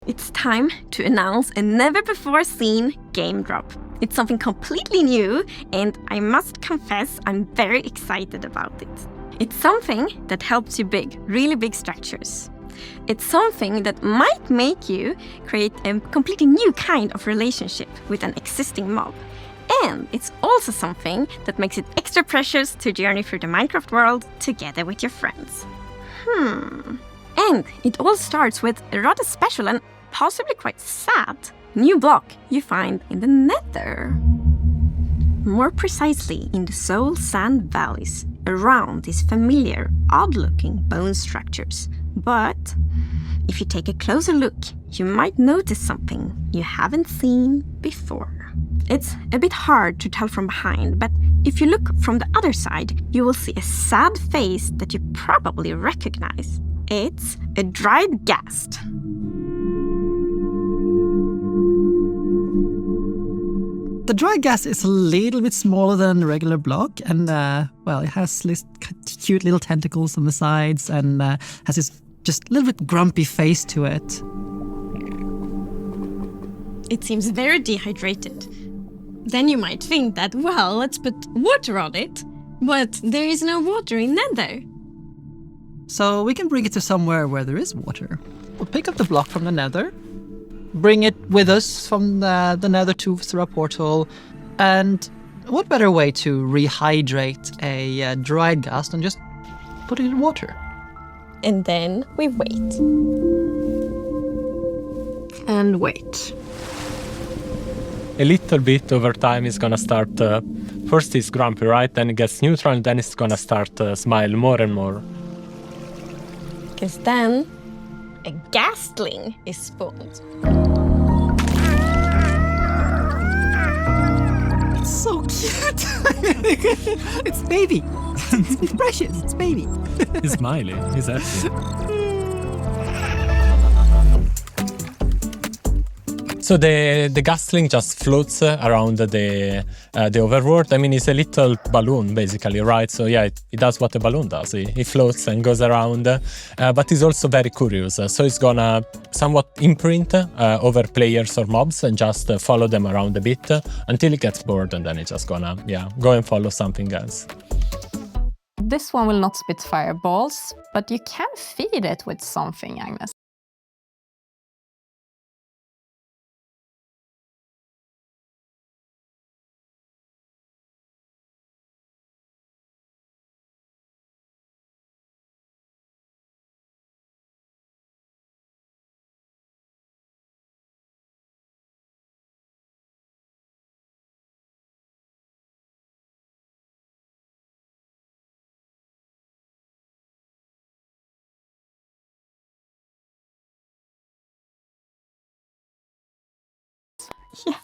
It's time to announce a never-before-seen game drop. It's something completely new, and I must confess I'm very excited about it. It's something that helps you build really big structures. It's something that might make you create a completely new kind of relationship with an existing mob. And it's also something that makes it extra precious to journey through the Minecraft world together with your friends. And it all starts with a rather special and possibly quite sad new block you find in the Nether. More precisely, in the Soul Sand Valleys, around these familiar, odd-looking bone structures. But if you take a closer look, you might notice something you haven't seen before. It's a bit hard to tell from behind, but if you look from the other side, you will see a sad face that you probably recognize. It's a dried ghast. The dry ghast is a little bit smaller than a regular block, and it has this cute little tentacles on the sides, and has this just a little bit grumpy face to it. It seems very dehydrated. Then you might think that, well, let's put water on it. But there is no water in Nether. So we can bring it to somewhere where there is water. We'll pick up the block from the Nether, bring it with us from the Nether through our portal, and what better way to rehydrate a dried ghast than just put it in water? And then we wait. And wait. A little bit over time is gonna start, first it's grumpy, right? Then it gets neutral, and then it's gonna start smile more and more. Because then a ghastling is spawned. It's so cute! It's baby! It's precious, it's baby! He's smiling, he's happy. So the ghastling just floats around the overworld. I mean, it's a little balloon, basically, right? So yeah, it does what a balloon does. It floats and goes around, but it's also very curious. So it's gonna somewhat imprint over players or mobs and just follow them around a bit until it gets bored, and then it's just gonna, go and follow something else. This one will not spit fireballs, but you can feed it with something, Agnes. Yes.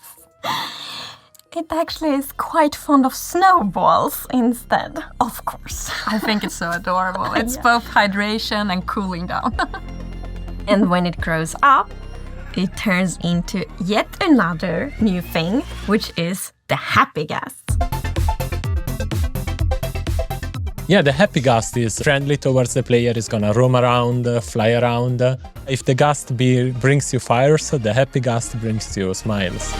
It actually is quite fond of snowballs instead, of course. I think it's so adorable. It's both hydration and cooling down. And when it grows up, it turns into yet another new thing, which is the happy ghast. Yeah, the happy ghast is friendly towards the player. It's gonna roam around, fly around. If the ghast brings you fires, the happy ghast brings you smiles.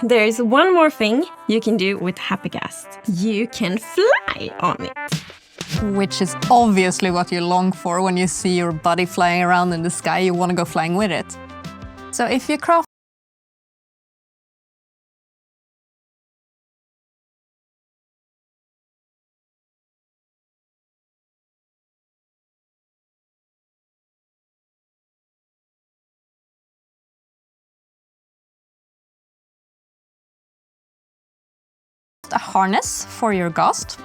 There is one more thing you can do with happy ghast. You can fly on it. Which is obviously what you long for when you see your buddy flying around in the sky. You want to go flying with it. So if you craft a harness for your ghast,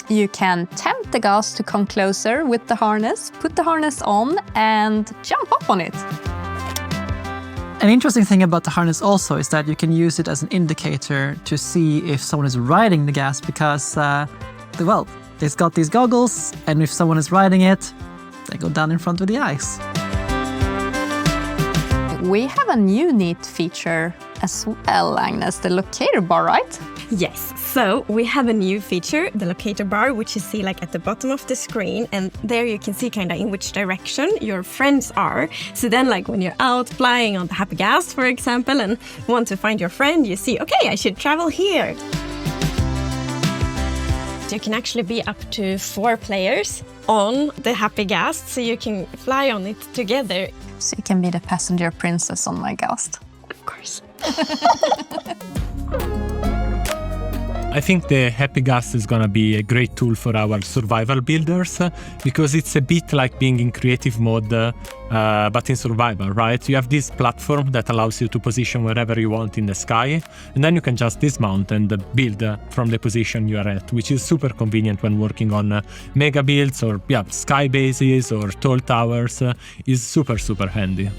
you can tempt the ghast to come closer with the harness, put the harness on, and jump up on it. An interesting thing about the harness also is that you can use it as an indicator to see if someone is riding the ghast, because, it's got these goggles, and if someone is riding it, they go down in front of the eyes. We have a new neat feature as well, Agnes, the locator bar, right? Yes, so we have a new feature, the locator bar, which you see like at the bottom of the screen, and there you can see kind of in which direction your friends are. So then like when you're out flying on the Happy Ghast, for example, and want to find your friend, you see, okay, I should travel here. You can actually be up to 4 players on the Happy Ghast, so you can fly on it together. So you can be the passenger princess on my Ghast. Of course. I think the Happy Ghast is gonna be a great tool for our survival builders because it's a bit like being in creative mode, but in survival, right? You have this platform that allows you to position wherever you want in the sky, and then you can just dismount and build from the position you are at, which is super convenient when working on mega builds or sky bases or tall towers. Is super, super handy.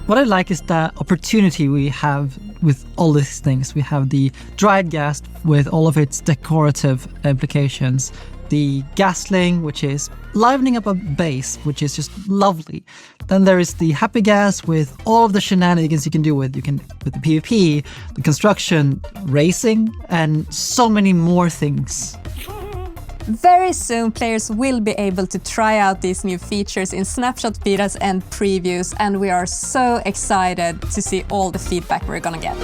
What I like is the opportunity we have with all these things. We have the dried ghast with all of its decorative implications, the ghastling, which is livening up a base, which is just lovely. Then there is the Happy Ghast with all of the shenanigans you can do with the PvP, the construction, racing, and so many more things. Very soon, players will be able to try out these new features in snapshot betas and previews, and we are so excited to see all the feedback we're gonna get.